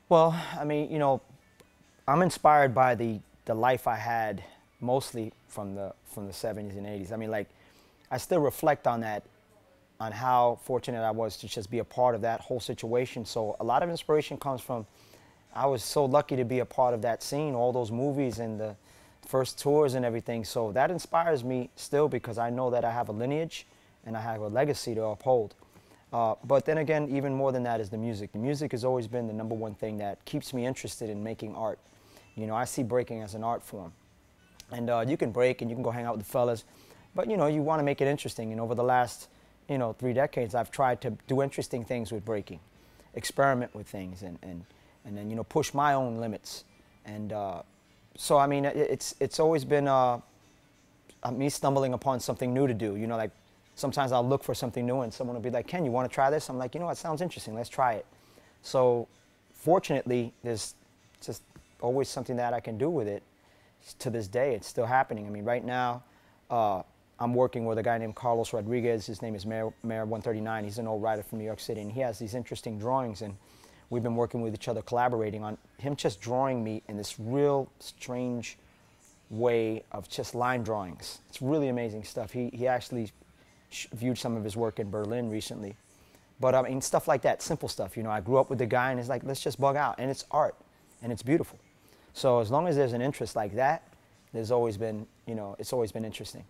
Well, I mean, you know, I'm inspired by the life I had mostly from the 70s and 80s. I mean, like, I still reflect on that, on how fortunate I was to just be a part of that whole situation. So a lot of inspiration comes from, I was so lucky to be a part of that scene, all those movies and the first tours and everything. So that inspires me still because I know that I have a lineage and I have a legacy to uphold. But then again, even more than that is the music. The music has always been the #1 thing that keeps me interested in making art. You know, I see breaking as an art form. And you can break and you can go hang out with the fellas, but you know, you want to make it interesting. And over the last, 3 decades, I've tried to do interesting things with breaking, experiment with things, and then, push my own limits. And so, I mean, it's always been me stumbling upon something new to do. You know, like sometimes I'll look for something new and someone will be like, Ken, you want to try this? I'm like, you know what, sounds interesting, let's try it. So fortunately, there's just always something that I can do with it. To this day, it's still happening. I mean, right now, I'm working with a guy named Carlos Rodriguez. His name is Mayor 139. He's an old writer from New York City, and he has these interesting drawings, and we've been working with each other, collaborating on him just drawing me in this real strange way of just line drawings. It's really amazing stuff. He actually viewed some of his work in Berlin recently. But I mean, stuff like that, simple stuff. You know, I grew up with the guy, and it's like, let's just bug out, and it's art, and it's beautiful. So as long as there's an interest like that, there's always been, it's always been interesting.